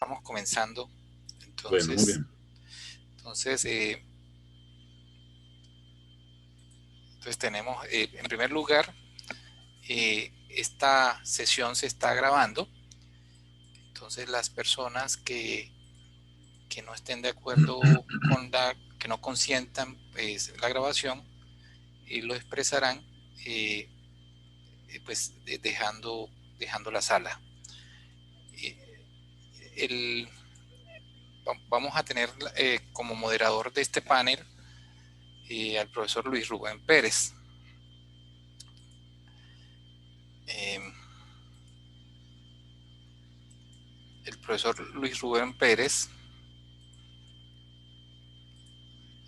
Estamos comenzando. Bueno, muy Entonces, bien. entonces, eh, entonces tenemos, en primer lugar, esta sesión se está grabando. Entonces, las personas que no estén de acuerdo con que no consientan pues, la grabación, lo expresarán eh, dejando la sala. Eh, el, Vamos a tener como moderador de este panel al profesor Luis Rubén Pérez. Eh, el profesor Luis Rubén Pérez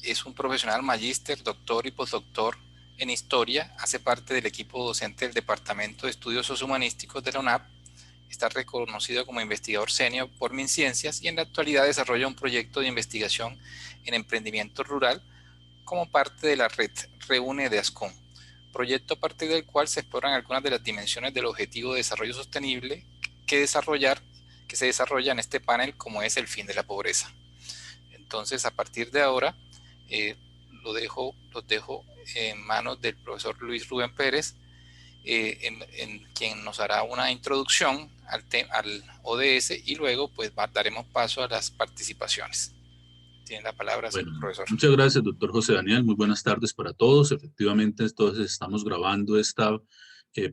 es un profesional magíster, doctor y postdoctor en historia, hace parte del equipo docente del Departamento de Estudios Sociohumanísticos de la UNAP, está reconocido como investigador senior por MinCiencias y en la actualidad desarrolla un proyecto de investigación en emprendimiento rural como parte de la red Reúne de ASCOM, proyecto a partir del cual se exploran algunas de las dimensiones del objetivo de desarrollo sostenible que, que se desarrolla en este panel, como es el fin de la pobreza. Entonces, a partir de ahora, eh, los dejo en manos del profesor Luis Rubén Pérez, en quien nos hará una introducción al ODS y luego pues daremos paso a las participaciones. Tiene la palabra, Bueno, profesor. muchas gracias, doctor José Daniel. Muy buenas tardes para todos. Efectivamente, entonces estamos grabando esta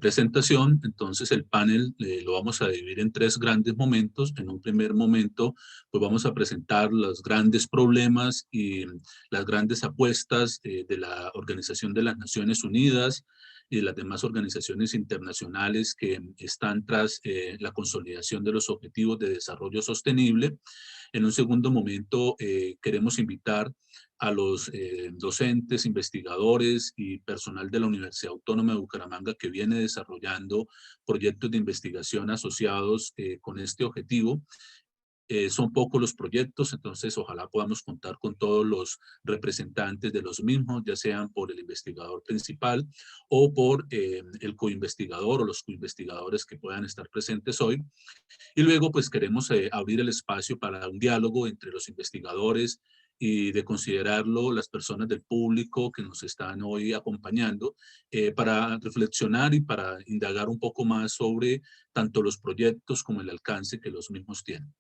presentación. Entonces, el panel lo vamos a dividir en tres grandes momentos. En un primer momento, pues vamos a presentar los grandes problemas y las grandes apuestas de la Organización de las Naciones Unidas y de las demás organizaciones internacionales que están tras la consolidación de los objetivos de desarrollo sostenible. En un segundo momento, queremos invitar a los docentes, investigadores y personal de la Universidad Autónoma de Bucaramanga que viene desarrollando proyectos de investigación asociados con este objetivo. Son pocos los proyectos, entonces ojalá podamos contar con todos los representantes de los mismos, ya sean por el investigador principal o por el coinvestigador o los coinvestigadores que puedan estar presentes hoy. Y luego, pues queremos abrir el espacio para un diálogo entre los investigadores y de considerarlo las personas del público que nos están hoy acompañando para reflexionar y para indagar un poco más sobre tanto los proyectos como el alcance que los mismos tienen.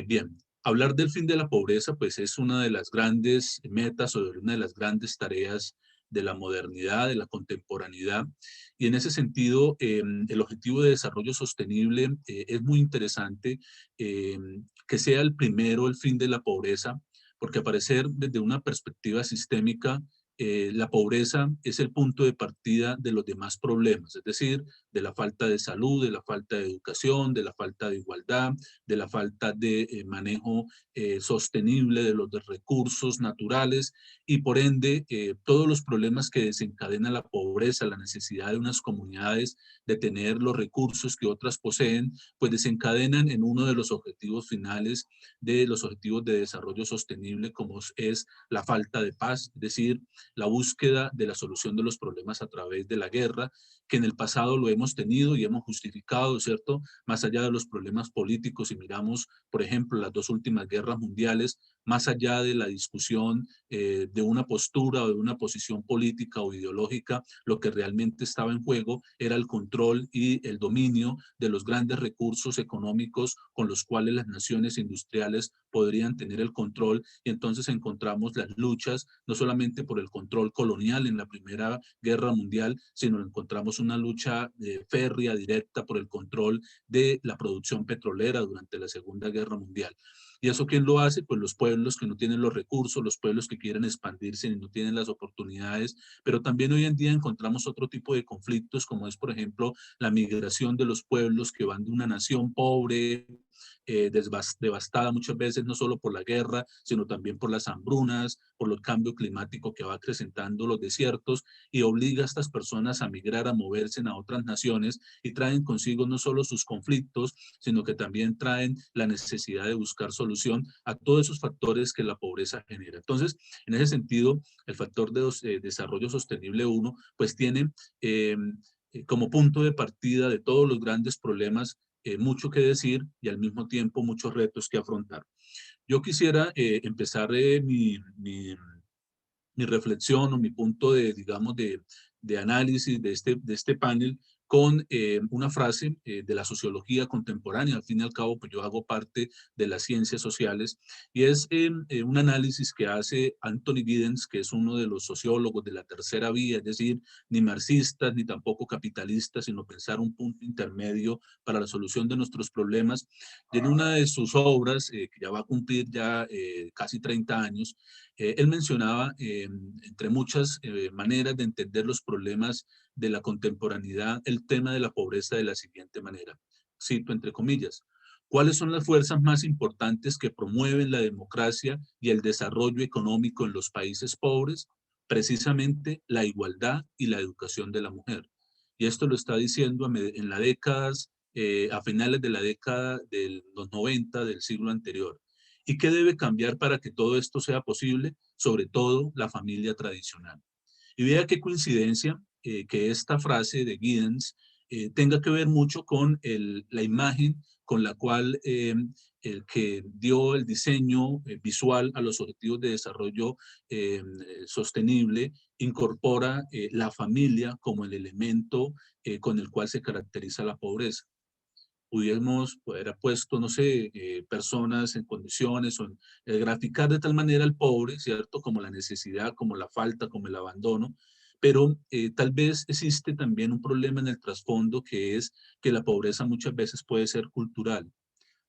Bien, hablar del fin de la pobreza, pues es una de las grandes metas o de una de las grandes tareas de la modernidad, de la contemporaneidad. Y en ese sentido, el objetivo de desarrollo sostenible es muy interesante eh, que sea el primero, el fin de la pobreza, porque aparecer desde una perspectiva sistémica, la pobreza es el punto de partida de los demás problemas, es decir, de la falta de salud, de la falta de educación, de la falta de igualdad, de la falta de manejo sostenible de los recursos naturales y por ende todos los problemas que desencadena la pobreza, la necesidad de unas comunidades de tener los recursos que otras poseen, pues desencadenan en uno de los objetivos finales de los objetivos de desarrollo sostenible como es la falta de paz, es decir, la búsqueda de la solución de los problemas a través de la guerra, que en el pasado lo hemos tenido y hemos justificado, ¿cierto? Más allá de los problemas políticos, y miramos, por ejemplo, las dos últimas guerras mundiales, más allá de la discusión de una postura o de una posición política o ideológica, lo que realmente estaba en juego era el control y el dominio de los grandes recursos económicos con los cuales las naciones industriales podrían tener el control, y entonces encontramos las luchas no solamente por el control colonial en la Primera Guerra Mundial, sino encontramos una lucha férrea, directa por el control de la producción petrolera durante la Segunda Guerra Mundial. ¿Y eso quién lo hace? Pues los pueblos que no tienen los recursos, los pueblos que quieren expandirse y no tienen las oportunidades, pero también hoy en día encontramos otro tipo de conflictos, como es, por ejemplo, la migración de los pueblos que van de una nación pobre, devastada muchas veces no solo por la guerra, sino también por las hambrunas, por el cambio climático que va acrecentando los desiertos y obliga a estas personas a migrar, a moverse a otras naciones y traen consigo no solo sus conflictos, sino que también traen la necesidad de buscar solución a todos esos factores que la pobreza genera. Entonces, en ese sentido, el factor de desarrollo sostenible 1, pues tiene como punto de partida de todos los grandes problemas mucho que decir y al mismo tiempo muchos retos que afrontar. Yo quisiera empezar mi reflexión o mi punto de, digamos, de análisis de este panel con una frase de la sociología contemporánea. Al fin y al cabo, pues yo hago parte de las ciencias sociales y es un análisis que hace Anthony Giddens, que es uno de los sociólogos de la tercera vía, es decir, ni marxistas ni tampoco capitalistas, sino pensar un punto intermedio para la solución de nuestros problemas. Y en una de sus obras, que ya va a cumplir ya casi 30 años, él mencionaba, entre muchas maneras de entender los problemas de la contemporaneidad, el tema de la pobreza de la siguiente manera. Cito entre comillas: ¿cuáles son las fuerzas más importantes que promueven la democracia y el desarrollo económico en los países pobres? Precisamente la igualdad y la educación de la mujer. Y esto lo está diciendo en las décadas, a finales de la década de los 90 del siglo anterior. ¿Y qué debe cambiar para que todo esto sea posible? Sobre todo la familia tradicional. Y vea qué coincidencia que esta frase de Giddens tenga que ver mucho con la imagen con la cual el que dio el diseño visual a los objetivos de desarrollo sostenible incorpora la familia como el elemento con el cual se caracteriza la pobreza. Pudiéramos haber puesto, no sé, personas en condiciones o graficar de tal manera al pobre, ¿cierto? Como la necesidad, como la falta, como el abandono, pero tal vez existe también un problema en el trasfondo, que es que la pobreza muchas veces puede ser cultural.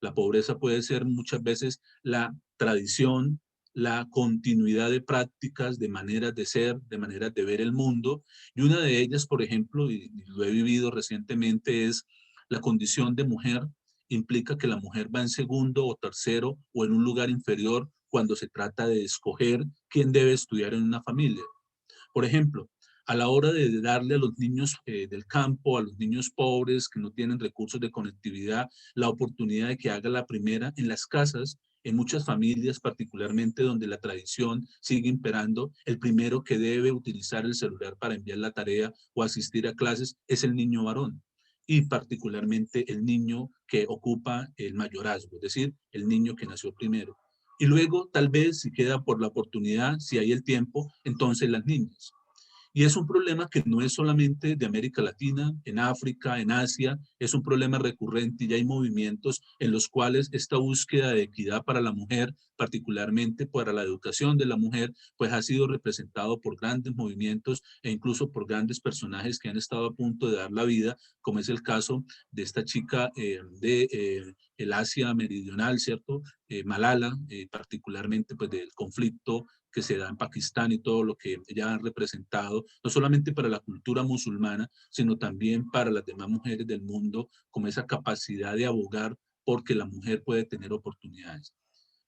La pobreza puede ser muchas veces la tradición, la continuidad de prácticas, de maneras de ser, de maneras de ver el mundo. Y una de ellas, por ejemplo, y lo he vivido recientemente, es la condición de mujer. Implica que la mujer va en segundo o tercero o en un lugar inferior cuando se trata de escoger quién debe estudiar en una familia. Por ejemplo, a la hora de darle a los niños del campo, a los niños pobres que no tienen recursos de conectividad, la oportunidad de que haga la primera en las casas, en muchas familias, particularmente donde la tradición sigue imperando, el primero que debe utilizar el celular para enviar la tarea o asistir a clases es el niño varón, y particularmente el niño que ocupa el mayorazgo, es decir, el niño que nació primero. Y luego, tal vez, si queda por la oportunidad, si hay el tiempo, entonces las niñas. Y es un problema que no es solamente de América Latina, en África, en Asia, es un problema recurrente y hay movimientos en los cuales esta búsqueda de equidad para la mujer, particularmente para la educación de la mujer, pues ha sido representado por grandes movimientos e incluso por grandes personajes que han estado a punto de dar la vida, como es el caso de esta chica el Asia Meridional, ¿cierto? Malala, particularmente pues del conflicto que se da en Pakistán y todo lo que ella ha representado, no solamente para la cultura musulmana, sino también para las demás mujeres del mundo, como esa capacidad de abogar porque la mujer puede tener oportunidades.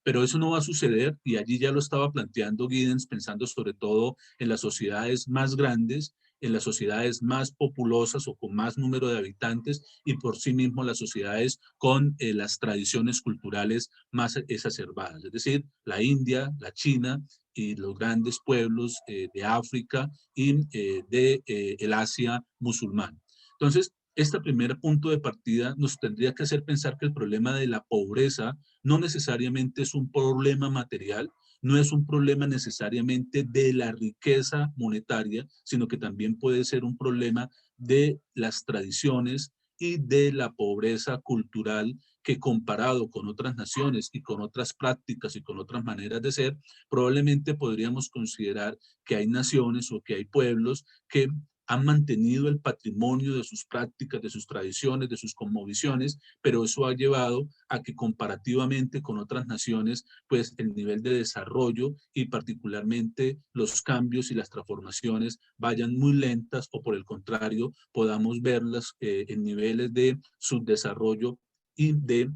Pero eso no va a suceder, y allí ya lo estaba planteando Giddens, pensando sobre todo en las sociedades más grandes, en las sociedades más populosas o con más número de habitantes, y por sí mismo las sociedades con las tradiciones culturales más exacerbadas, es decir, la India, la China y los grandes pueblos de África y el Asia musulmán. Entonces, este primer punto de partida nos tendría que hacer pensar que el problema de la pobreza no necesariamente es un problema material, no es un problema necesariamente de la riqueza monetaria, sino que también puede ser un problema de las tradiciones y de la pobreza cultural que, comparado con otras naciones y con otras prácticas y con otras maneras de ser, probablemente podríamos considerar que hay naciones o que hay pueblos que han mantenido el patrimonio de sus prácticas, de sus tradiciones, de sus cosmovisiones, pero eso ha llevado a que comparativamente con otras naciones, pues el nivel de desarrollo y particularmente los cambios y las transformaciones vayan muy lentas, o por el contrario, podamos verlas en niveles de subdesarrollo y de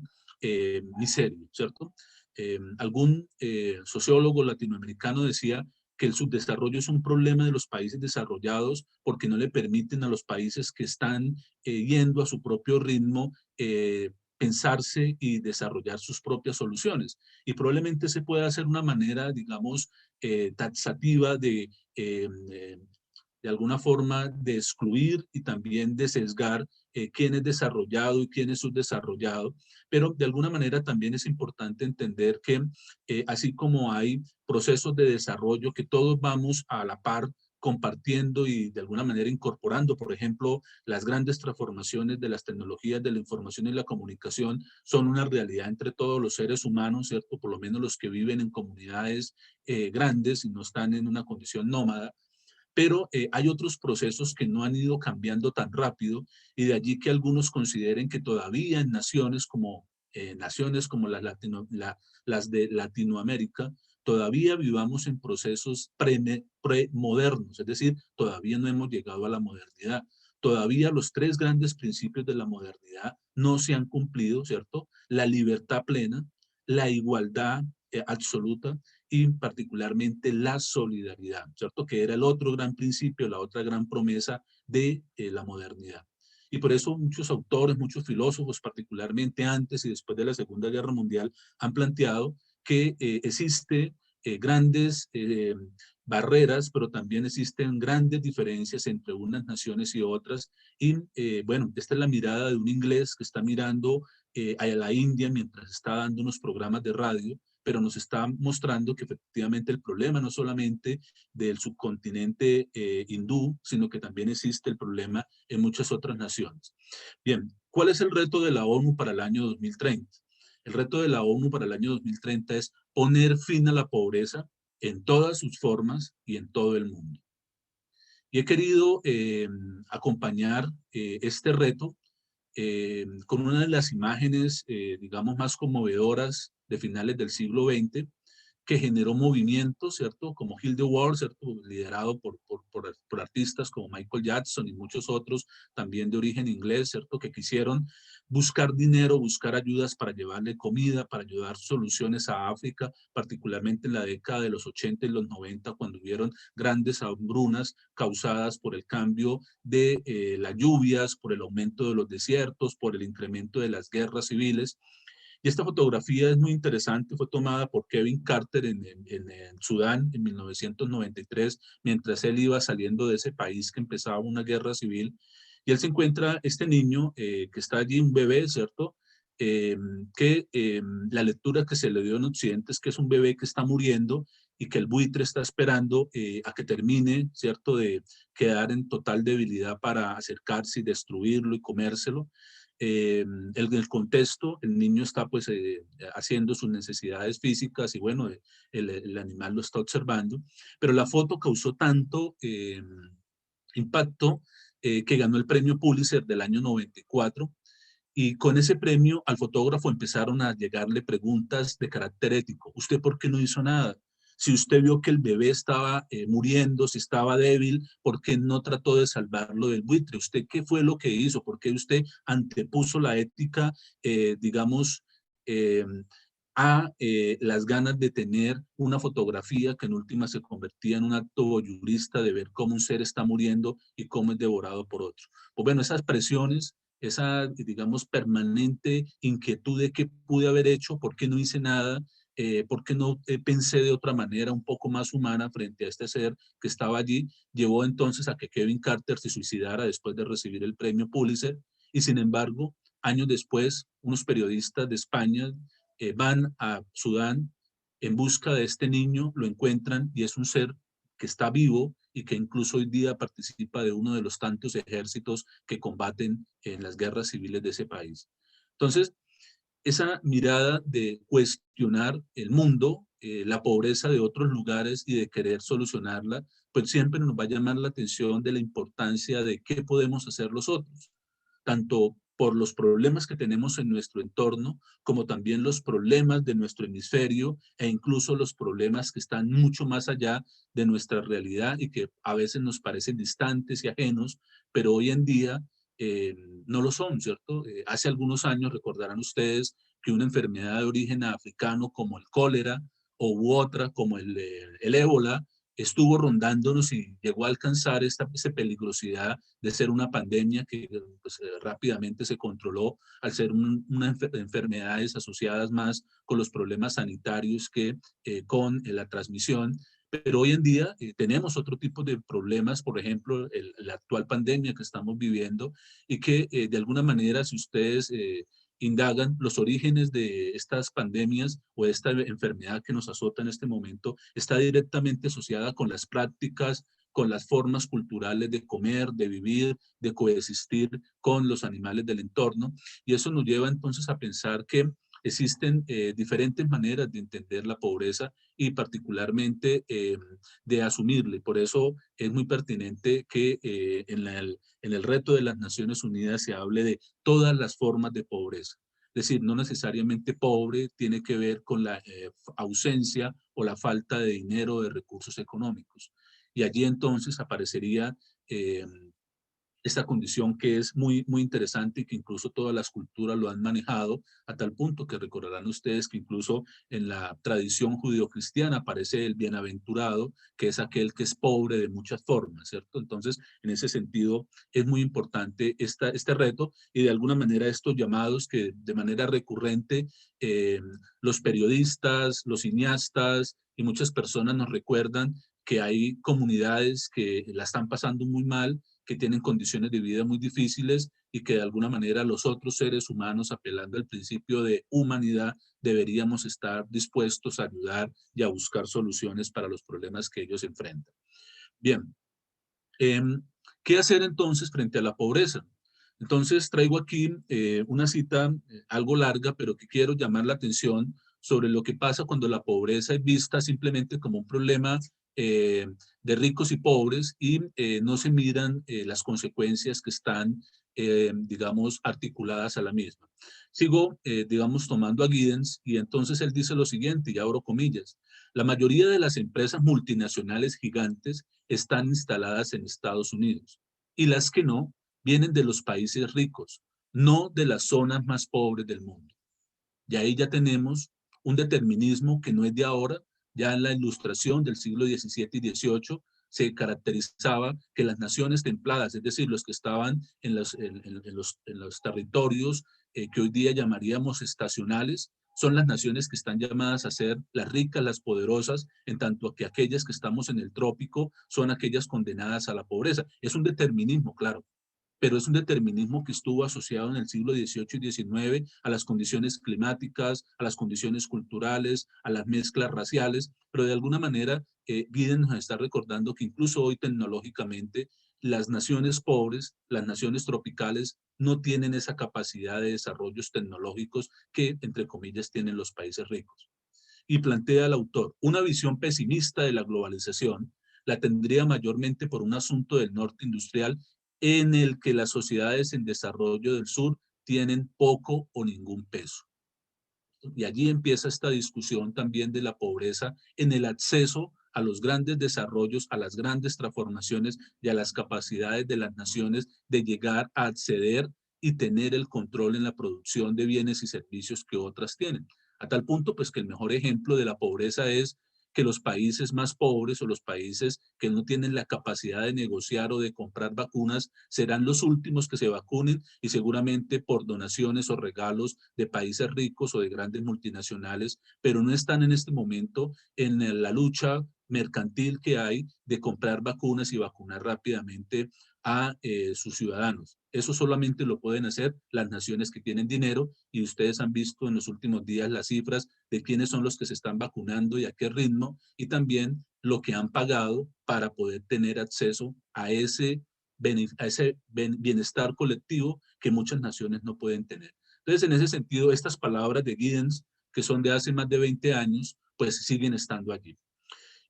miseria, ¿cierto? Algún sociólogo latinoamericano decía que el subdesarrollo es un problema de los países desarrollados porque no le permiten a los países que están yendo a su propio ritmo pensarse y desarrollar sus propias soluciones. Y probablemente se pueda hacer una manera, digamos, taxativa de alguna forma de excluir y también de sesgar quién es desarrollado y quién es subdesarrollado, pero de alguna manera también es importante entender que así como hay procesos de desarrollo que todos vamos a la par compartiendo y de alguna manera incorporando, por ejemplo, las grandes transformaciones de las tecnologías de la información y la comunicación son una realidad entre todos los seres humanos, ¿cierto? Por lo menos los que viven en comunidades grandes y no están en una condición nómada, pero hay otros procesos que no han ido cambiando tan rápido y de allí que algunos consideren que todavía en naciones como las de Latinoamérica, todavía vivamos en procesos premodernos, es decir, todavía no hemos llegado a la modernidad. Todavía los tres grandes principios de la modernidad no se han cumplido, ¿cierto? La libertad plena, la igualdad absoluta y particularmente la solidaridad, ¿cierto? Que era el otro gran principio, la otra gran promesa de la modernidad. Y por eso muchos autores, muchos filósofos, particularmente antes y después de la Segunda Guerra Mundial, han planteado que existe grandes barreras, pero también existen grandes diferencias entre unas naciones y otras. Y bueno, esta es la mirada de un inglés que está mirando a la India mientras está dando unos programas de radio, pero nos está mostrando que efectivamente el problema no solamente del subcontinente hindú, sino que también existe el problema en muchas otras naciones. Bien, ¿cuál es el reto de la ONU para el año 2030? El reto de la ONU para el año 2030 es poner fin a la pobreza en todas sus formas y en todo el mundo. Y he querido acompañar este reto con una de las imágenes, digamos, más conmovedoras de finales del siglo XX, que generó movimientos, ¿cierto? Como Heal the World, ¿cierto? Liderado por artistas como Michael Jackson y muchos otros, también de origen inglés, ¿cierto? Que quisieron buscar dinero, buscar ayudas para llevarle comida, para ayudar soluciones a África, particularmente en la década de los 80 y los 90, cuando hubieron grandes hambrunas causadas por el cambio de las lluvias, por el aumento de los desiertos, por el incremento de las guerras civiles. Y esta fotografía es muy interesante, fue tomada por Kevin Carter en Sudán en 1993, mientras él iba saliendo de ese país que empezaba una guerra civil. Y él se encuentra este niño que está allí, un bebé, ¿cierto? Que la lectura que se le dio en Occidente es que es un bebé que está muriendo y que el buitre está esperando a que termine, ¿cierto?, de quedar en total debilidad para acercarse y destruirlo y comérselo. En el contexto, el niño está pues haciendo sus necesidades físicas y bueno, el animal lo está observando, pero la foto causó tanto impacto que ganó el premio Pulitzer del año 94 y con ese premio al fotógrafo empezaron a llegarle preguntas de carácter ético. ¿Usted por qué no hizo nada? Si usted vio que el bebé estaba muriendo, si estaba débil, ¿por qué no trató de salvarlo del buitre? ¿Usted qué fue lo que hizo? ¿Por qué usted antepuso la ética, digamos, eh, a las ganas de tener una fotografía que en última se convertía en un acto voyeurista de ver cómo un ser está muriendo y cómo es devorado por otro? Pues bueno, esas presiones, esa, digamos, permanente inquietud de qué pude haber hecho, por qué no hice nada, por qué no pensé de otra manera un poco más humana frente a este ser que estaba allí, llevó entonces a que Kevin Carter se suicidara después de recibir el premio Pulitzer. Y sin embargo, años después, unos periodistas de España van a Sudán en busca de este niño, lo encuentran y es un ser que está vivo y que incluso hoy día participa de uno de los tantos ejércitos que combaten en las guerras civiles de ese país. Entonces, esa mirada de cuestionar el mundo, la pobreza de otros lugares y de querer solucionarla, pues siempre nos va a llamar la atención de la importancia de qué podemos hacer los otros, tanto por los problemas que tenemos en nuestro entorno, como también los problemas de nuestro hemisferio e incluso los problemas que están mucho más allá de nuestra realidad y que a veces nos parecen distantes y ajenos, pero hoy en día eh, no lo son, ¿cierto? Hace algunos años recordarán ustedes que una enfermedad de origen africano como el cólera o otra como el ébola estuvo rondándonos y llegó a alcanzar esta peligrosidad de ser una pandemia que pues, rápidamente se controló al ser enfermedades asociadas más con los problemas sanitarios que con la transmisión. Pero hoy en día tenemos otro tipo de problemas, por ejemplo, la actual pandemia que estamos viviendo y que de alguna manera, si ustedes indagan los orígenes de estas pandemias o esta enfermedad que nos azota en este momento, está directamente asociada con las prácticas, con las formas culturales de comer, de vivir, de coexistir con los animales del entorno. Y eso nos lleva entonces a pensar que existen diferentes maneras de entender la pobreza y particularmente de asumirle. Por eso es muy pertinente que en el reto de las Naciones Unidas se hable de todas las formas de pobreza. Es decir, no necesariamente pobre tiene que ver con la ausencia o la falta de dinero o de recursos económicos. Y allí entonces aparecería esta condición que es muy interesante y que incluso todas las culturas lo han manejado a tal punto que recordarán ustedes que incluso en la tradición judio-cristiana aparece el bienaventurado, que es aquel que es pobre de muchas formas, ¿cierto? Entonces, en ese sentido, es muy importante este reto y de alguna manera estos llamados que de manera recurrente los periodistas, los cineastas y muchas personas nos recuerdan que hay comunidades que la están pasando muy mal, que tienen condiciones de vida muy difíciles y que de alguna manera los otros seres humanos, apelando al principio de humanidad, deberíamos estar dispuestos a ayudar y a buscar soluciones para los problemas que ellos enfrentan. Bien, eh, ¿qué hacer entonces frente a la pobreza? Entonces traigo aquí una cita algo larga, pero que quiero llamar la atención sobre lo que pasa cuando la pobreza es vista simplemente como un problema eh, de ricos y pobres y no se miran las consecuencias que están, digamos, articuladas a la misma. Sigo, digamos, tomando a Giddens y entonces él dice lo siguiente, y abro comillas, la mayoría de las empresas multinacionales gigantes están instaladas en Estados Unidos y las que no vienen de los países ricos, no de las zonas más pobres del mundo. Y ahí ya tenemos un determinismo que no es de ahora, ya en la ilustración del siglo XVII y XVIII se caracterizaba que las naciones templadas, es decir, los que estaban en los territorios que hoy día llamaríamos estacionales, son las naciones que están llamadas a ser las ricas, las poderosas, en tanto que aquellas que estamos en el trópico son aquellas condenadas a la pobreza. Es un determinismo, claro, pero es un determinismo que estuvo asociado en el siglo XVIII y XIX a las condiciones climáticas, a las condiciones culturales, a las mezclas raciales, pero de alguna manera Biden nos está recordando que incluso hoy tecnológicamente las naciones pobres, las naciones tropicales, no tienen esa capacidad de desarrollos tecnológicos que, entre comillas, tienen los países ricos. Y plantea el autor, una visión pesimista de la globalización la tendría mayormente por un asunto del norte industrial en el que las sociedades en desarrollo del sur tienen poco o ningún peso. Y allí empieza esta discusión también de la pobreza en el acceso a los grandes desarrollos, a las grandes transformaciones y a las capacidades de las naciones de llegar a acceder y tener el control en la producción de bienes y servicios que otras tienen. A tal punto, pues que el mejor ejemplo de la pobreza es que los países más pobres o los países que no tienen la capacidad de negociar o de comprar vacunas serán los últimos que se vacunen y seguramente por donaciones o regalos de países ricos o de grandes multinacionales, pero no están en este momento en la lucha mercantil que hay de comprar vacunas y vacunar rápidamente a sus ciudadanos. Eso solamente lo pueden hacer las naciones que tienen dinero y ustedes han visto en los últimos días las cifras de quiénes son los que se están vacunando y a qué ritmo y también lo que han pagado para poder tener acceso a ese bienestar colectivo que muchas naciones no pueden tener. Entonces, en ese sentido, estas palabras de Giddens, que son de hace más de 20 años, pues siguen estando allí.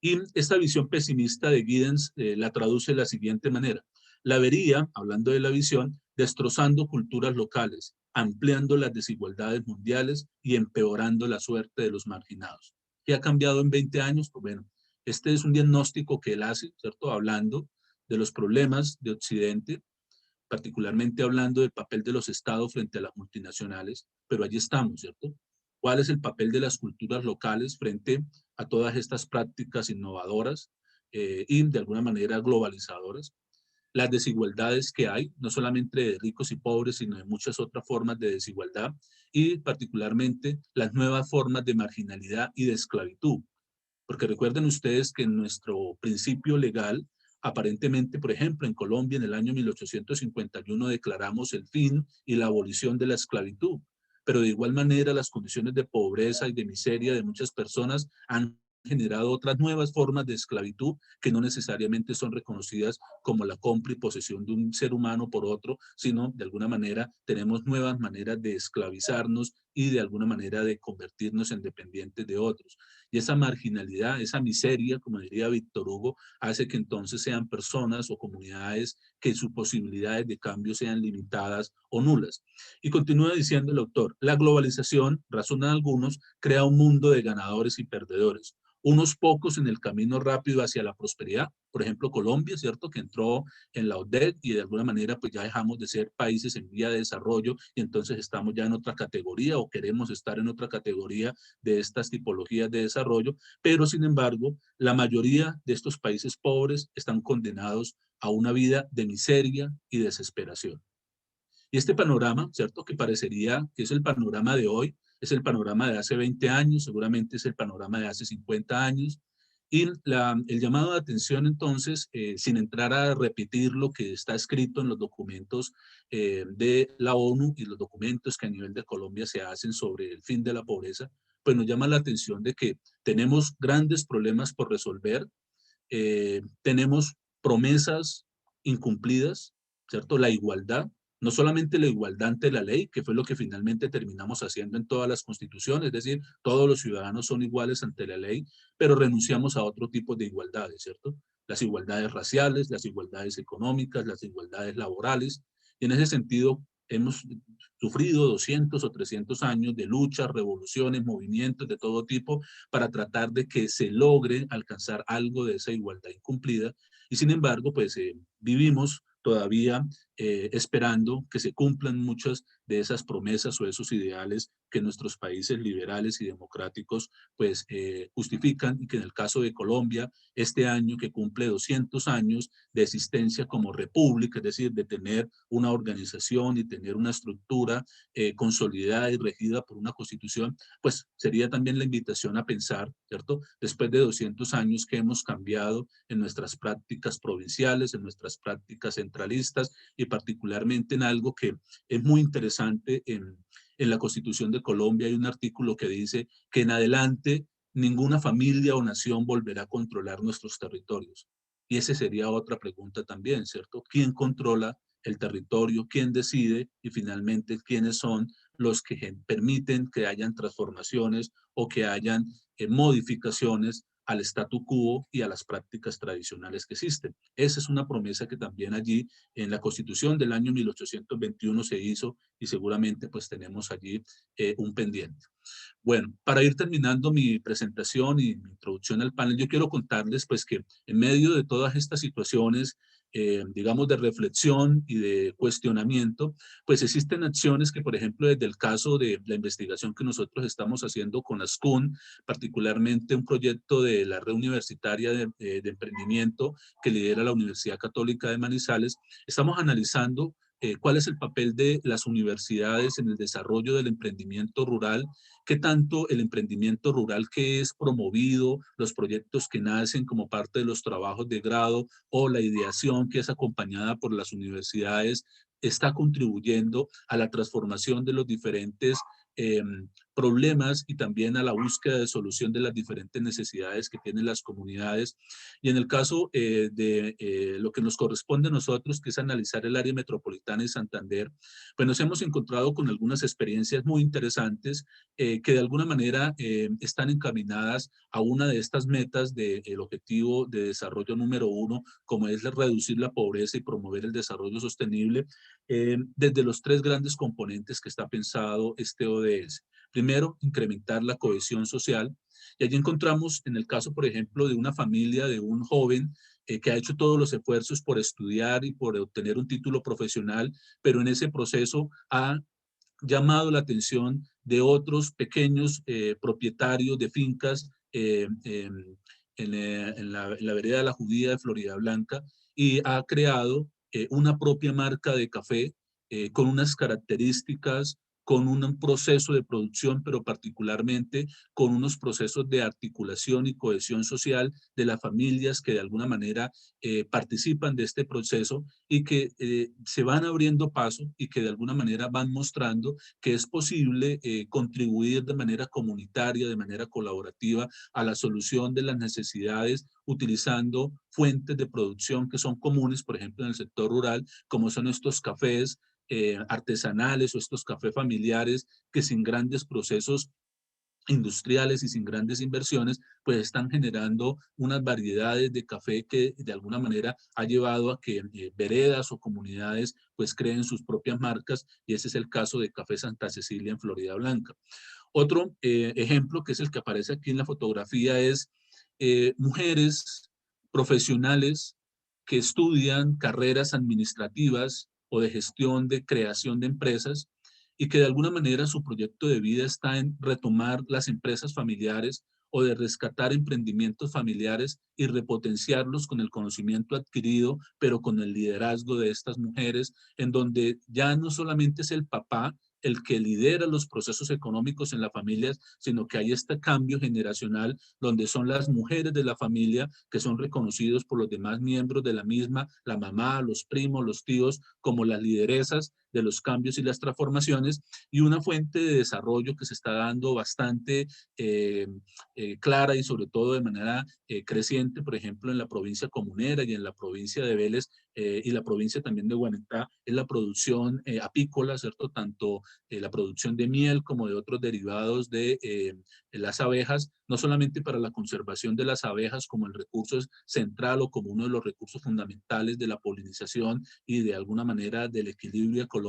Y esta visión pesimista de Giddens la traduce de la siguiente manera. La vería, hablando de la visión, destrozando culturas locales, ampliando las desigualdades mundiales y empeorando la suerte de los marginados. ¿Qué ha cambiado en 20 años? Pues bueno, este es un diagnóstico que él hace, ¿cierto? Hablando de los problemas de Occidente, particularmente hablando del papel de los estados frente a las multinacionales, pero allí estamos, ¿cierto? ¿Cuál es el papel de las culturas locales frente a todas estas prácticas innovadoras y de alguna manera globalizadoras? Las desigualdades que hay, no solamente de ricos y pobres, sino de muchas otras formas de desigualdad y particularmente las nuevas formas de marginalidad y de esclavitud. Porque recuerden ustedes que en nuestro principio legal, aparentemente, por ejemplo, en Colombia en el año 1851 declaramos el fin y la abolición de la esclavitud, pero de igual manera las condiciones de pobreza y de miseria de muchas personas han generado otras nuevas formas de esclavitud que no necesariamente son reconocidas como la compra y posesión de un ser humano por otro, sino de alguna manera tenemos nuevas maneras de esclavizarnos y de alguna manera de convertirnos en dependientes de otros. Y esa marginalidad, esa miseria, como diría Víctor Hugo, hace que entonces sean personas o comunidades que sus posibilidades de cambio sean limitadas o nulas. Y continúa diciendo el autor, la globalización, razonan algunos, crea un mundo de ganadores y perdedores. Unos pocos en el camino rápido hacia la prosperidad, por ejemplo Colombia, ¿cierto? Que entró en la ODEC y de alguna manera pues ya dejamos de ser países en vía de desarrollo y entonces estamos ya en otra categoría o queremos estar en otra categoría de estas tipologías de desarrollo, pero sin embargo la mayoría de estos países pobres están condenados a una vida de miseria y desesperación. Y este panorama, ¿cierto? Que parecería que es el panorama de hoy, es el panorama de hace 20 años, seguramente es el panorama de hace 50 años. Y el llamado de atención entonces, sin entrar a repetir lo que está escrito en los documentos de la ONU y los documentos que a nivel de Colombia se hacen sobre el fin de la pobreza, pues nos llama la atención de que tenemos grandes problemas por resolver, tenemos promesas incumplidas, ¿cierto? La igualdad, no solamente la igualdad ante la ley, que fue lo que finalmente terminamos haciendo en todas las constituciones, es decir, todos los ciudadanos son iguales ante la ley, pero renunciamos a otro tipo de igualdades, ¿cierto? Las igualdades raciales, las igualdades económicas, las igualdades laborales, y en ese sentido hemos sufrido 200 o 300 años de luchas, revoluciones, movimientos de todo tipo para tratar de que se logre alcanzar algo de esa igualdad incumplida. Y sin embargo, pues vivimos todavía esperando que se cumplan muchas de esas promesas o esos ideales que nuestros países liberales y democráticos pues justifican, y que en el caso de Colombia, este año que cumple 200 años de existencia como república, es decir, de tener una organización y tener una estructura consolidada y regida por una constitución, pues sería también la invitación a pensar, ¿cierto? Después de 200 años que hemos cambiado en nuestras prácticas provinciales, en nuestras prácticas centralistas y particularmente en algo que es muy interesante en la Constitución de Colombia. Hay un artículo que dice que en adelante ninguna familia o nación volverá a controlar nuestros territorios. Y esa sería otra pregunta también, ¿cierto? ¿Quién controla el territorio? ¿Quién decide? Y finalmente, ¿quiénes son los que permiten que hayan transformaciones o que hayan modificaciones al statu quo y a las prácticas tradicionales que existen? Esa es una promesa que también allí en la Constitución del año 1821 se hizo y seguramente pues tenemos allí un pendiente. Bueno, para ir terminando mi presentación y mi introducción al panel, yo quiero contarles pues que en medio de todas estas situaciones, digamos, de reflexión y de cuestionamiento, pues existen acciones que, por ejemplo, desde el caso de la investigación que nosotros estamos haciendo con ASCUN, particularmente un proyecto de la red universitaria de emprendimiento que lidera la Universidad Católica de Manizales, estamos analizando cuál es el papel de las universidades en el desarrollo del emprendimiento rural, qué tanto el emprendimiento rural que es promovido, los proyectos que nacen como parte de los trabajos de grado o la ideación que es acompañada por las universidades está contribuyendo a la transformación de los diferentes eh, problemas y también a la búsqueda de solución de las diferentes necesidades que tienen las comunidades. Y en el caso de lo que nos corresponde a nosotros, que es analizar el área metropolitana de Santander, pues nos hemos encontrado con algunas experiencias muy interesantes que de alguna manera están encaminadas a una de estas metas del objetivo de desarrollo número 1, como es reducir la pobreza y promover el desarrollo sostenible, desde los tres grandes componentes que está pensado este ODS. Primero, incrementar la cohesión social. Y allí encontramos en el caso, por ejemplo, de una familia, de un joven que ha hecho todos los esfuerzos por estudiar y por obtener un título profesional, pero en ese proceso ha llamado la atención de otros pequeños propietarios de fincas en la vereda de la Judía de Florida Blanca y ha creado una propia marca de café con unas características con un proceso de producción, pero particularmente con unos procesos de articulación y cohesión social de las familias que de alguna manera participan de este proceso y que se van abriendo paso y que de alguna manera van mostrando que es posible contribuir de manera comunitaria, de manera colaborativa a la solución de las necesidades utilizando fuentes de producción que son comunes, por ejemplo, en el sector rural, como son estos cafés artesanales o estos cafés familiares que sin grandes procesos industriales y sin grandes inversiones, pues están generando unas variedades de café que de alguna manera ha llevado a que veredas o comunidades pues creen sus propias marcas y ese es el caso de Café Santa Cecilia en Florida Blanca. Otro ejemplo que es el que aparece aquí en la fotografía es mujeres profesionales que estudian carreras administrativas o de gestión de creación de empresas y que de alguna manera su proyecto de vida está en retomar las empresas familiares o de rescatar emprendimientos familiares y repotenciarlos con el conocimiento adquirido, pero con el liderazgo de estas mujeres, en donde ya no solamente es el papá el que lidera los procesos económicos en las familias, sino que hay este cambio generacional donde son las mujeres de la familia que son reconocidos por los demás miembros de la misma, la mamá, los primos, los tíos, como las lideresas de los cambios y las transformaciones, y una fuente de desarrollo que se está dando bastante clara y sobre todo de manera creciente, por ejemplo, en la provincia comunera y en la provincia de Vélez y la provincia también de Guanentá, es la producción apícola, ¿cierto? Tanto la producción de miel como de otros derivados de las abejas, no solamente para la conservación de las abejas como el recurso central o como uno de los recursos fundamentales de la polinización y de alguna manera del equilibrio ecológico,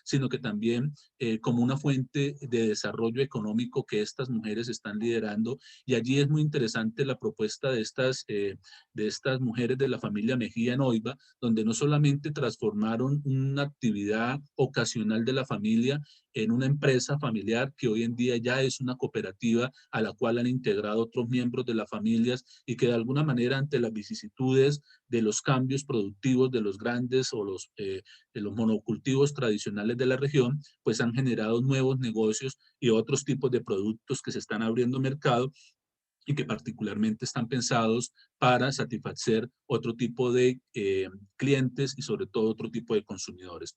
sino que también como una fuente de desarrollo económico que estas mujeres están liderando. Y allí es muy interesante la propuesta de estas mujeres de la familia Mejía en Oiva, donde no solamente transformaron una actividad ocasional de la familia en una empresa familiar que hoy en día ya es una cooperativa a la cual han integrado otros miembros de las familias y que de alguna manera ante las vicisitudes de los cambios productivos de los grandes o de los monocultivos tradicionales de la región, pues han generado nuevos negocios y otros tipos de productos que se están abriendo mercado y que particularmente están pensados para satisfacer otro tipo de clientes y sobre todo otro tipo de consumidores.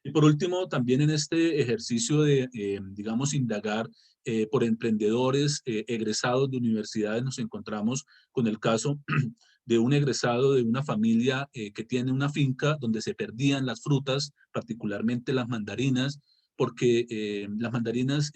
Y por último, también en este ejercicio de, digamos, indagar por emprendedores egresados de universidades, nos encontramos con el caso de un egresado de una familia que tiene una finca donde se perdían las frutas, particularmente las mandarinas, porque las mandarinas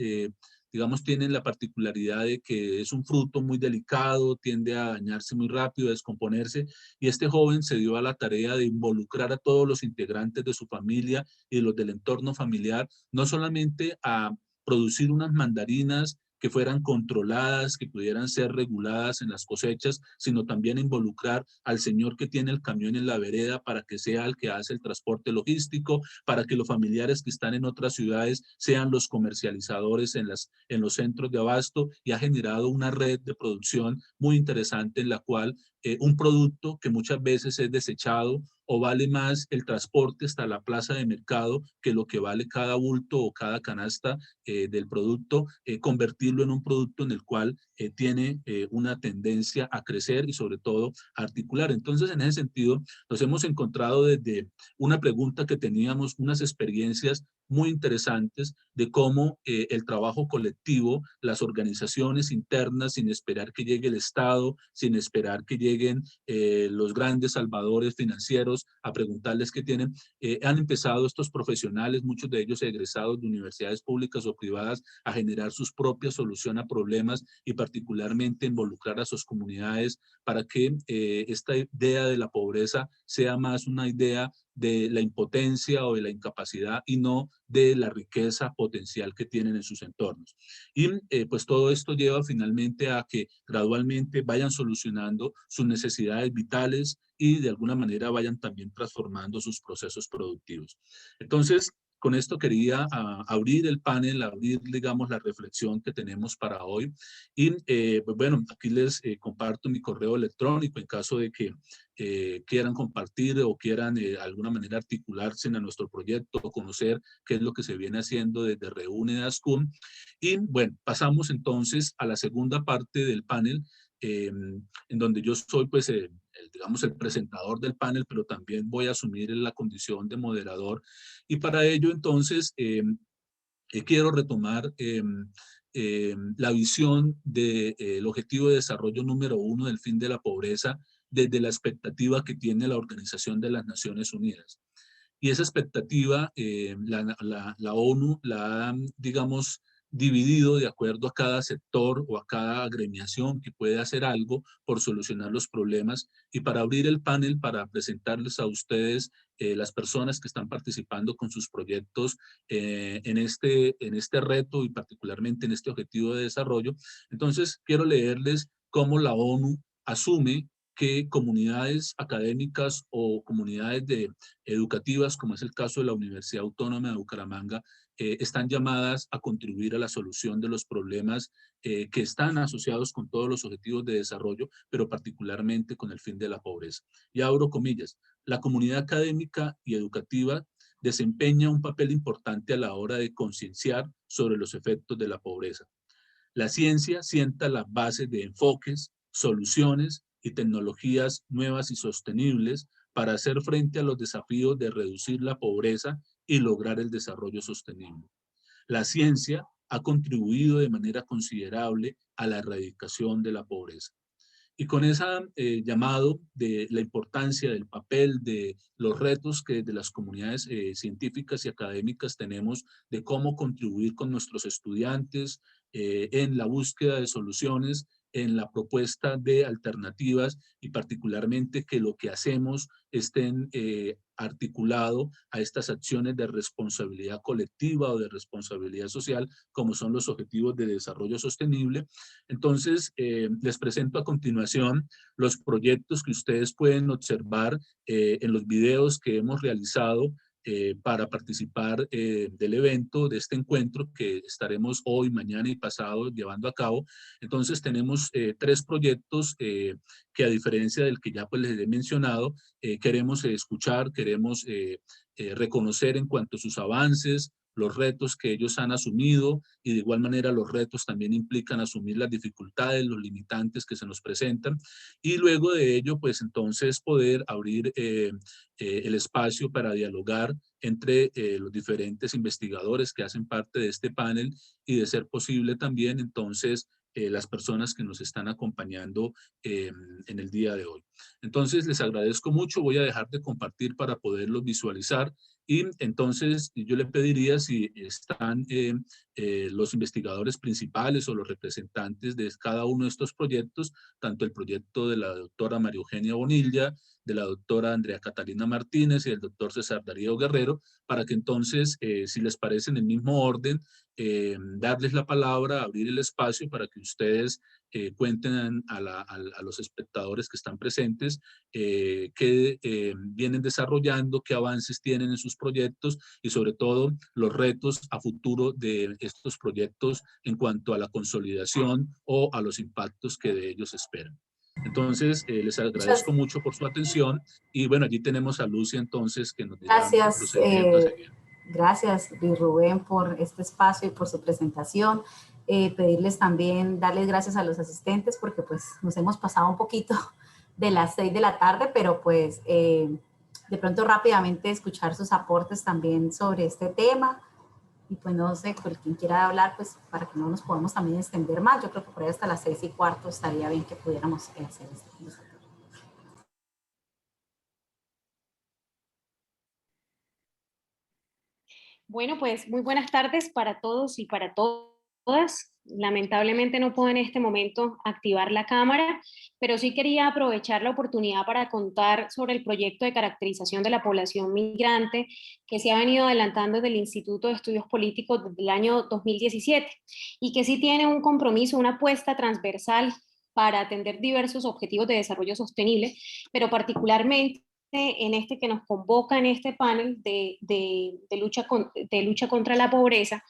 digamos, tienen la particularidad de que es un fruto muy delicado, tiende a dañarse muy rápido, a descomponerse, y este joven se dio a la tarea de involucrar a todos los integrantes de su familia y de los del entorno familiar, no solamente a producir unas mandarinas que fueran controladas, que pudieran ser reguladas en las cosechas, sino también involucrar al señor que tiene el camión en la vereda para que sea el que hace el transporte logístico, para que los familiares que están en otras ciudades sean los comercializadores en los centros de abasto y ha generado una red de producción muy interesante en la cual un producto que muchas veces es desechado o vale más el transporte hasta la plaza de mercado que lo que vale cada bulto o cada canasta del producto, convertirlo en un producto en el cual tiene una tendencia a crecer y sobre todo a articular. Entonces, en ese sentido, nos hemos encontrado desde una pregunta que teníamos, unas experiencias muy interesantes de cómo el trabajo colectivo, las organizaciones internas, sin esperar que llegue el Estado, sin esperar que lleguen los grandes salvadores financieros a preguntarles qué tienen, han empezado estos profesionales, muchos de ellos egresados de universidades públicas o privadas, a generar sus propias soluciones a problemas y particularmente involucrar a sus comunidades para que esta idea de la pobreza sea más una idea de la impotencia o de la incapacidad y no de la riqueza potencial que tienen en sus entornos. Y pues todo esto lleva finalmente a que gradualmente vayan solucionando sus necesidades vitales y de alguna manera vayan también transformando sus procesos productivos. Entonces, con esto quería abrir el panel, abrir, digamos, la reflexión que tenemos para hoy. Y pues bueno, aquí les comparto mi correo electrónico en caso de que quieran compartir o quieran de alguna manera articularse en nuestro proyecto o conocer qué es lo que se viene haciendo desde Reúne Ascom. Y bueno, pasamos entonces a la segunda parte del panel, en donde yo soy pues digamos el presentador del panel, pero también voy a asumir la condición de moderador. Y para ello entonces quiero retomar la visión del objetivo de desarrollo número 1 del fin de la pobreza desde la expectativa que tiene la Organización de las Naciones Unidas. Y esa expectativa, la ONU la ha, digamos, dividido de acuerdo a cada sector o a cada agremiación que puede hacer algo por solucionar los problemas. Y para abrir el panel, para presentarles a ustedes las personas que están participando con sus proyectos en este reto y particularmente en este objetivo de desarrollo, entonces quiero leerles cómo la ONU asume que comunidades académicas o comunidades educativas, como es el caso de la Universidad Autónoma de Bucaramanga, están llamadas a contribuir a la solución de los problemas que están asociados con todos los objetivos de desarrollo, pero particularmente con el fin de la pobreza. Y abro comillas, la comunidad académica y educativa desempeña un papel importante a la hora de concienciar sobre los efectos de la pobreza. La ciencia sienta las bases de enfoques, soluciones y tecnologías nuevas y sostenibles para hacer frente a los desafíos de reducir la pobreza y lograr el desarrollo sostenible. La ciencia ha contribuido de manera considerable a la erradicación de la pobreza. Y con ese llamado de la importancia del papel, de los retos que de las comunidades científicas y académicas tenemos de cómo contribuir con nuestros estudiantes en la búsqueda de soluciones, en la propuesta de alternativas y particularmente que lo que hacemos estén articulado a estas acciones de responsabilidad colectiva o de responsabilidad social, como son los objetivos de desarrollo sostenible. Entonces, les presento a continuación los proyectos que ustedes pueden observar en los videos que hemos realizado para participar del evento, de este encuentro que estaremos hoy, mañana y pasado llevando a cabo. Entonces tenemos 3 proyectos que a diferencia del que ya pues les he mencionado, queremos escuchar, queremos reconocer en cuanto a sus avances, los retos que ellos han asumido y de igual manera los retos también implican asumir las dificultades, los limitantes que se nos presentan y luego de ello pues entonces poder abrir el espacio para dialogar entre los diferentes investigadores que hacen parte de este panel y de ser posible también entonces las personas que nos están acompañando en el día de hoy. Entonces les agradezco mucho, voy a dejar de compartir para poderlos visualizar y entonces yo le pediría si están los investigadores principales o los representantes de cada uno de estos proyectos, tanto el proyecto de la doctora María Eugenia Bonilla, de la doctora Andrea Catalina Martínez y del doctor César Darío Guerrero, para que entonces, si les parece en el mismo orden, darles la palabra, abrir el espacio para que ustedes cuenten a los espectadores que están presentes qué vienen desarrollando, qué avances tienen en sus proyectos y sobre todo los retos a futuro de estos proyectos en cuanto a la consolidación o a los impactos que de ellos esperan. Entonces, les agradezco mucho por su atención y bueno, allí tenemos a Lucia entonces que nos dirá el procedimiento a seguir. Gracias, Luis Rubén, por este espacio y por su presentación. Pedirles también, darles gracias a los asistentes porque pues nos hemos pasado un poquito de las 6 de la tarde, pero pues de pronto rápidamente escuchar sus aportes también sobre este tema. Y pues no sé, por quien quiera hablar, pues para que no nos podamos también extender más, yo creo que por ahí hasta las 6:15 estaría bien que pudiéramos hacer esto. Bueno, pues muy buenas tardes para todos y para todas. Lamentablemente no puedo en este momento activar la cámara, pero sí quería aprovechar la oportunidad para contar sobre el proyecto de caracterización de la población migrante que se ha venido adelantando desde el Instituto de Estudios Políticos desde el año 2017 y que sí tiene un compromiso, una apuesta transversal para atender diversos objetivos de desarrollo sostenible, pero particularmente en este que nos convoca en este panel de lucha contra la pobreza,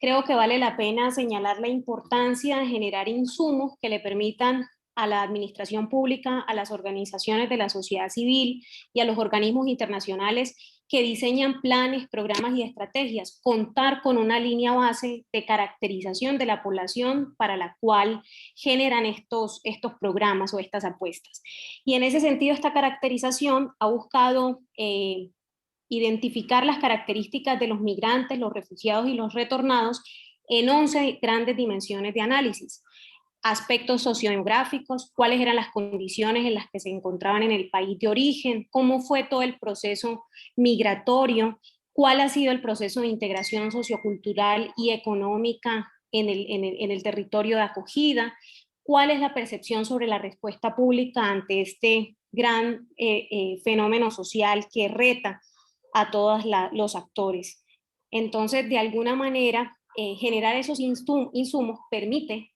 creo que vale la pena señalar la importancia de generar insumos que le permitan a la administración pública, a las organizaciones de la sociedad civil y a los organismos internacionales que diseñan planes, programas y estrategias, contar con una línea base de caracterización de la población para la cual generan estos programas o estas apuestas. Y en ese sentido, esta caracterización ha buscado identificar las características de los migrantes, los refugiados y los retornados en 11 grandes dimensiones de análisis. Aspectos sociodemográficos, cuáles eran las condiciones en las que se encontraban en el país de origen, cómo fue todo el proceso migratorio, cuál ha sido el proceso de integración sociocultural y económica en el territorio de acogida, cuál es la percepción sobre la respuesta pública ante este gran fenómeno social que reta a todos los actores. Entonces, de alguna manera, generar esos insumos permite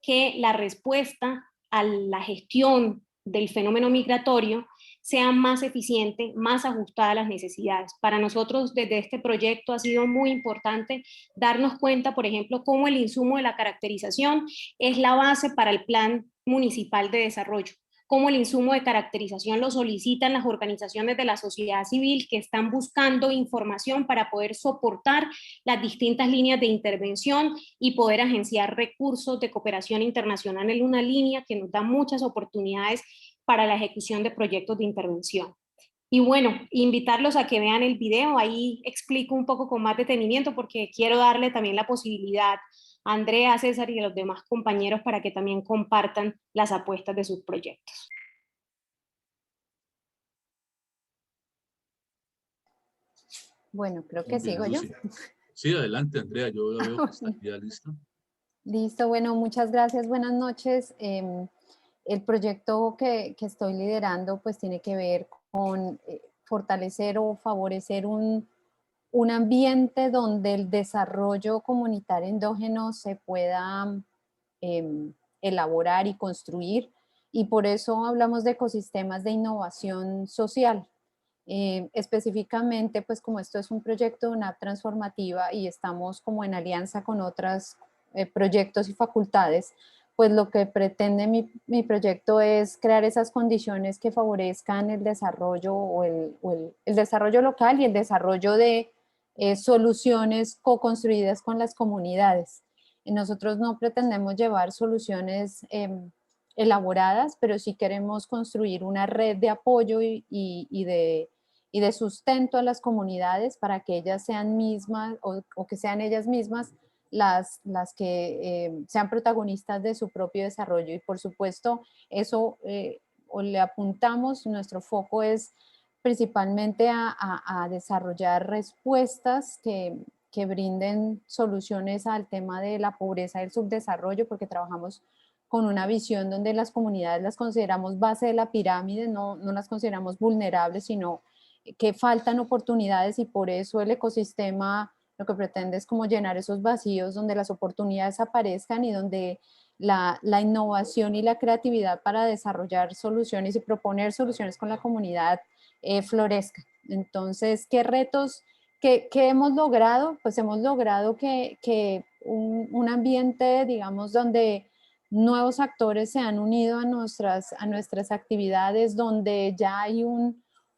que la respuesta a la gestión del fenómeno migratorio sea más eficiente, más ajustada a las necesidades. Para nosotros, desde este proyecto, ha sido muy importante darnos cuenta, por ejemplo, cómo el insumo de la caracterización es la base para el Plan Municipal de Desarrollo, cómo el insumo de caracterización lo solicitan las organizaciones de la sociedad civil que están buscando información para poder soportar las distintas líneas de intervención y poder agenciar recursos de cooperación internacional en una línea que nos da muchas oportunidades para la ejecución de proyectos de intervención. Y bueno, invitarlos a que vean el video, ahí explico un poco con más detenimiento porque quiero darle también la posibilidad a Andrea, a César y a los demás compañeros para que también compartan las apuestas de sus proyectos. Bueno, creo que sigo yo. Sí, adelante, Andrea, yo la veo que está ya lista. Listo, bueno, muchas gracias, buenas noches. El proyecto que estoy liderando pues tiene que ver con fortalecer o favorecer un ambiente donde el desarrollo comunitario endógeno se pueda elaborar y construir, y por eso hablamos de ecosistemas de innovación social. Específicamente, pues como esto es un proyecto de UNAP transformativa y estamos como en alianza con otros proyectos y facultades, pues lo que pretende mi proyecto es crear esas condiciones que favorezcan el desarrollo o el desarrollo local y el desarrollo de soluciones co-construidas con las comunidades. Nosotros no pretendemos llevar soluciones elaboradas, pero sí queremos construir una red de apoyo y de sustento a las comunidades para que ellas sean mismas o que sean ellas mismas las que sean protagonistas de su propio desarrollo. Y por supuesto, eso le apuntamos, nuestro foco es principalmente a desarrollar respuestas que brinden soluciones al tema de la pobreza y el subdesarrollo, porque trabajamos con una visión donde las comunidades las consideramos base de la pirámide, no las consideramos vulnerables, sino que faltan oportunidades, y por eso el ecosistema lo que pretende es como llenar esos vacíos donde las oportunidades aparezcan y donde la innovación y la creatividad para desarrollar soluciones y proponer soluciones con la comunidad florezca. Entonces, ¿qué retos que hemos logrado? Pues hemos logrado que un ambiente, digamos, donde nuevos actores se han unido a nuestras actividades, donde ya hay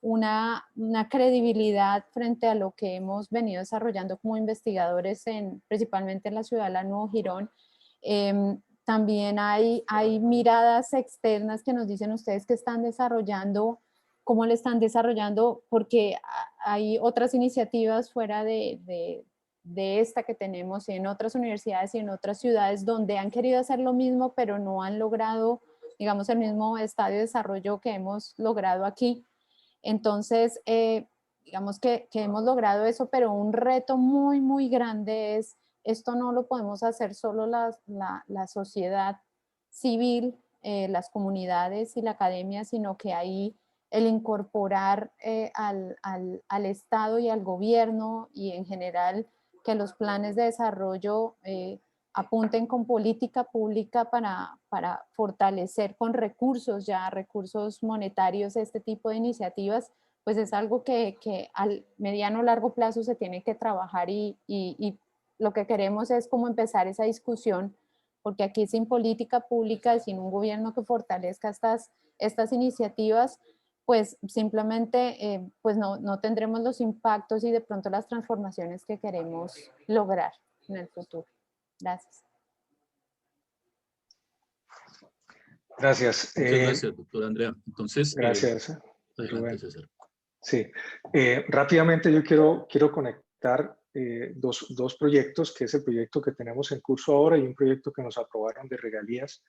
una credibilidad frente a lo que hemos venido desarrollando como investigadores principalmente en la ciudad de La Nuevo Girón. También hay miradas externas que nos dicen ustedes que están desarrollando, cómo le están desarrollando, porque hay otras iniciativas fuera de esta que tenemos en otras universidades y en otras ciudades donde han querido hacer lo mismo, pero no han logrado, digamos, el mismo estadio de desarrollo que hemos logrado aquí. Entonces, digamos que hemos logrado eso, pero un reto muy, muy grande es, esto no lo podemos hacer solo la sociedad civil, las comunidades y la academia, sino que ahí el incorporar al Estado y al gobierno y en general que los planes de desarrollo apunten con política pública para fortalecer con recursos monetarios este tipo de iniciativas, pues es algo que al mediano o largo plazo se tiene que trabajar y lo que queremos es como empezar esa discusión, porque aquí sin política pública, sin un gobierno que fortalezca estas iniciativas, pues simplemente pues no tendremos los impactos y de pronto las transformaciones que queremos lograr en el futuro. Gracias. Gracias. Muchas gracias, doctora Andrea. Entonces, gracias, adelante, Rubén. César. Sí, rápidamente yo quiero conectar dos proyectos, que es el proyecto que tenemos en curso ahora y un proyecto que nos aprobaron de regalías.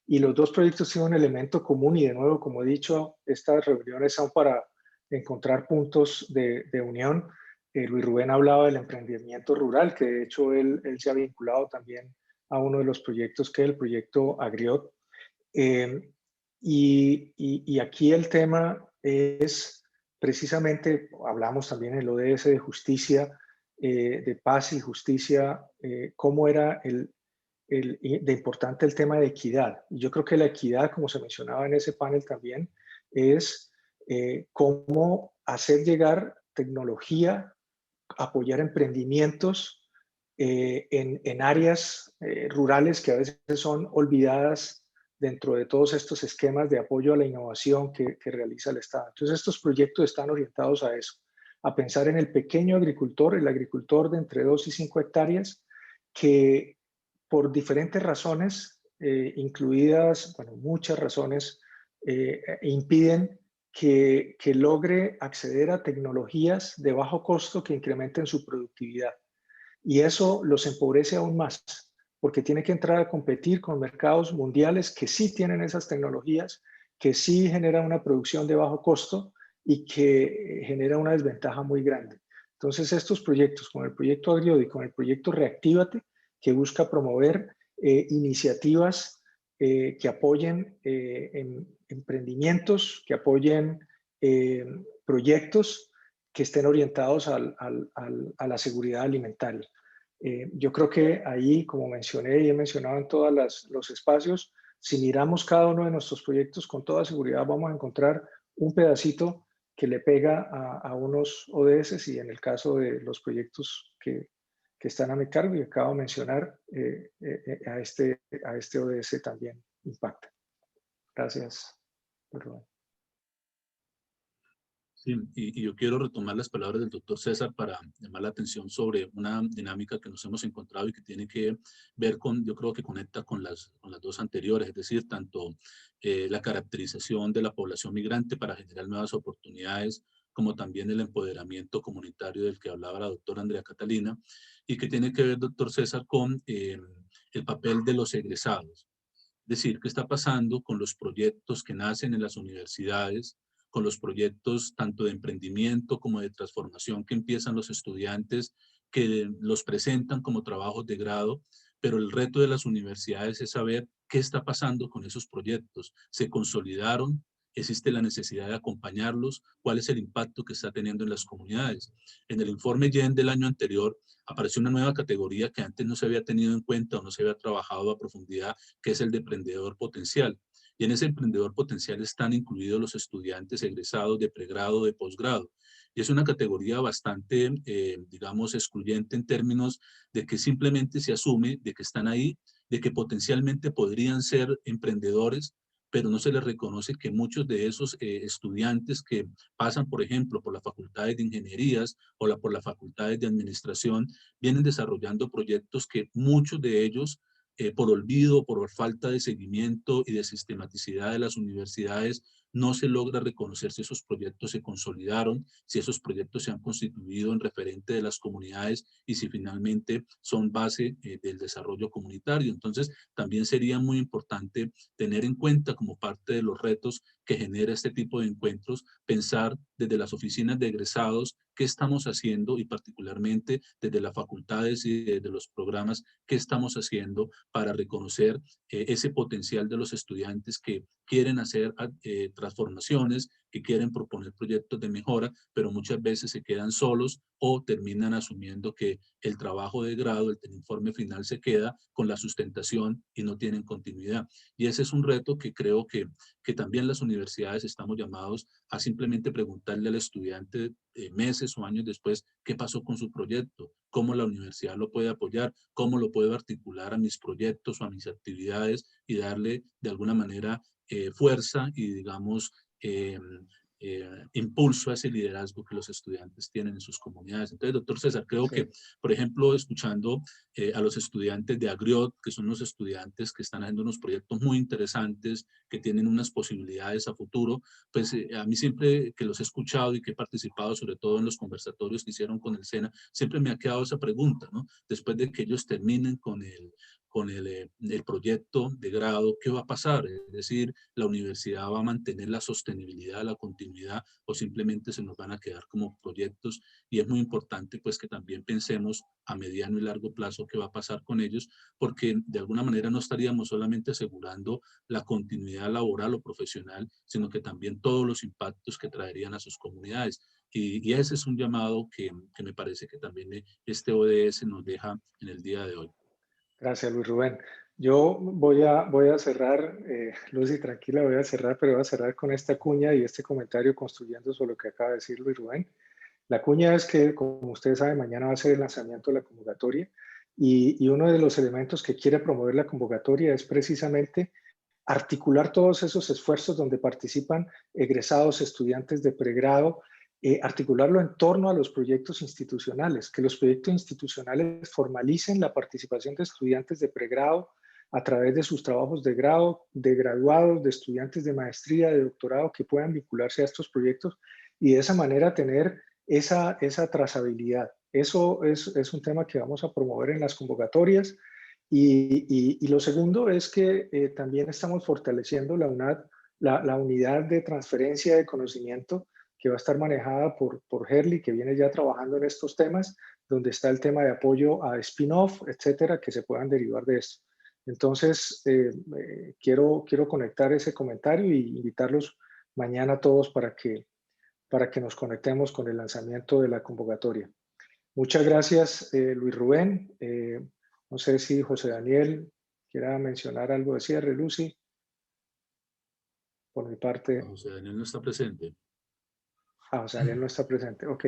Y los dos proyectos tienen un elemento común y de nuevo, como he dicho, estas reuniones son para encontrar puntos de unión. Luis Rubén hablaba del emprendimiento rural, que de hecho él se ha vinculado también a uno de los proyectos que es el proyecto Agriot. Y aquí el tema es precisamente, hablamos también en el ODS de justicia, de paz y justicia, cómo era de importante el tema de equidad. Y yo creo que la equidad, como se mencionaba en ese panel también, es cómo hacer llegar tecnología, apoyar emprendimientos en áreas rurales que a veces son olvidadas dentro de todos estos esquemas de apoyo a la innovación que realiza el Estado. Entonces, estos proyectos están orientados a eso, a pensar en el pequeño agricultor, el agricultor de entre 2 y 5 hectáreas, que por diferentes razones, incluidas, bueno, muchas razones, impiden que logre acceder a tecnologías de bajo costo que incrementen su productividad. Y eso los empobrece aún más, porque tiene que entrar a competir con mercados mundiales que sí tienen esas tecnologías, que sí generan una producción de bajo costo y que genera una desventaja muy grande. Entonces, estos proyectos, con el proyecto Agriot y con el proyecto Reactívate, que busca promover iniciativas que apoyen emprendimientos, que apoyen proyectos que estén orientados a la seguridad alimentaria. Yo creo que ahí, como mencioné y he mencionado en todos los espacios, si miramos cada uno de nuestros proyectos, con toda seguridad vamos a encontrar un pedacito que le pega a unos ODS y en el caso de los proyectos que están a mi cargo y acabo de mencionar, a este ODS también impacta. Gracias. Perdón. Sí, y yo quiero retomar las palabras del doctor César para llamar la atención sobre una dinámica que nos hemos encontrado y que tiene que ver con, yo creo que conecta con las dos anteriores, es decir, tanto la caracterización de la población migrante para generar nuevas oportunidades, como también el empoderamiento comunitario del que hablaba la doctora Andrea Catalina, y que tiene que ver, doctor César, con el papel de los egresados. Es decir, qué está pasando con los proyectos que nacen en las universidades, con los proyectos tanto de emprendimiento como de transformación que empiezan los estudiantes, que los presentan como trabajos de grado, pero el reto de las universidades es saber qué está pasando con esos proyectos. ¿Se consolidaron? ¿Existe la necesidad de acompañarlos? ¿Cuál es el impacto que está teniendo en las comunidades? En el informe YEN del año anterior apareció una nueva categoría que antes no se había tenido en cuenta o no se había trabajado a profundidad, que es el de emprendedor potencial. Y en ese emprendedor potencial están incluidos los estudiantes egresados de pregrado, de posgrado. Y es una categoría bastante, digamos, excluyente en términos de que simplemente se asume de que están ahí, de que potencialmente podrían ser emprendedores, pero no se les reconoce que muchos de esos estudiantes que pasan, por ejemplo, por las facultades de ingenierías o por las facultades de administración, vienen desarrollando proyectos que muchos de ellos por olvido, por falta de seguimiento y de sistematicidad de las universidades, no se logra reconocer si esos proyectos se consolidaron, si esos proyectos se han constituido en referente de las comunidades y si finalmente son base del desarrollo comunitario. Entonces, también sería muy importante tener en cuenta como parte de los retos que genera este tipo de encuentros, pensar desde las oficinas de egresados qué estamos haciendo y particularmente desde las facultades y desde los programas qué estamos haciendo para reconocer ese potencial de los estudiantes que quieren hacer transformaciones, que quieren proponer proyectos de mejora, pero muchas veces se quedan solos o terminan asumiendo que el trabajo de grado, el informe final se queda con la sustentación y no tienen continuidad. Y ese es un reto que creo que también las universidades estamos llamados a simplemente preguntarle al estudiante meses o años después qué pasó con su proyecto, cómo la universidad lo puede apoyar, cómo lo puedo articular a mis proyectos o a mis actividades y darle de alguna manera fuerza y digamos impulso a ese liderazgo que los estudiantes tienen en sus comunidades. Entonces, doctor César, creo que, por ejemplo, escuchando a los estudiantes de Agriot, que son los estudiantes que están haciendo unos proyectos muy interesantes, que tienen unas posibilidades a futuro, pues a mí siempre que los he escuchado y que he participado, sobre todo en los conversatorios que hicieron con el SENA, siempre me ha quedado esa pregunta, ¿no? Después de que ellos terminen con el proyecto de grado, ¿qué va a pasar? Es decir, ¿la universidad va a mantener la sostenibilidad, la continuidad o simplemente se nos van a quedar como proyectos? Y es muy importante pues que también pensemos a mediano y largo plazo qué va a pasar con ellos, porque de alguna manera no estaríamos solamente asegurando la continuidad laboral o profesional, sino que también todos los impactos que traerían a sus comunidades. Y ese es un llamado que me parece que también este ODS nos deja en el día de hoy. Gracias, Luis Rubén. Yo voy a cerrar, Lucy, tranquila, voy a cerrar, pero voy a cerrar con esta cuña y este comentario construyendo sobre lo que acaba de decir Luis Rubén. La cuña es que, como ustedes saben, mañana va a ser el lanzamiento de la convocatoria y uno de los elementos que quiere promover la convocatoria es precisamente articular todos esos esfuerzos donde participan egresados, estudiantes de pregrado, articularlo en torno a los proyectos institucionales, que los proyectos institucionales formalicen la participación de estudiantes de pregrado a través de sus trabajos de grado, de graduados, de estudiantes de maestría, de doctorado, que puedan vincularse a estos proyectos y de esa manera tener esa trazabilidad. Eso es un tema que vamos a promover en las convocatorias. Y lo segundo es que también estamos fortaleciendo la UNAD, la unidad de transferencia de conocimiento que va a estar manejada por Herli, que viene ya trabajando en estos temas, donde está el tema de apoyo a spin-off, etcétera, que se puedan derivar de esto. Entonces, quiero conectar ese comentario y invitarlos mañana a todos para que nos conectemos con el lanzamiento de la convocatoria. Muchas gracias, Luis Rubén. No sé si José Daniel quiera mencionar algo de cierre, Lucy. Por mi parte. José Daniel no está presente. José Daniel no está presente. Ok.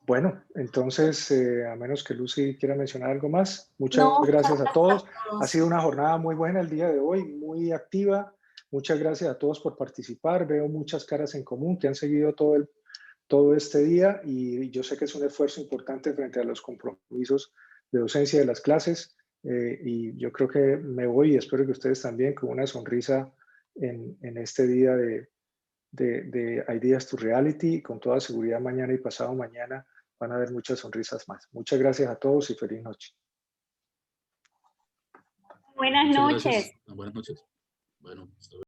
Bueno, entonces, a menos que Lucy quiera mencionar algo más, muchas gracias a todos. Ha sido una jornada muy buena el día de hoy, muy activa. Muchas gracias a todos por participar. Veo muchas caras en común que han seguido todo este día y yo sé que es un esfuerzo importante frente a los compromisos de docencia de las clases y yo creo que me voy y espero que ustedes también con una sonrisa en este día de Ideas to Reality. Con toda seguridad mañana y pasado mañana van a haber muchas sonrisas más. Muchas gracias a todos y feliz noche. Buenas noches. Buenas noches. Bueno, hasta luego.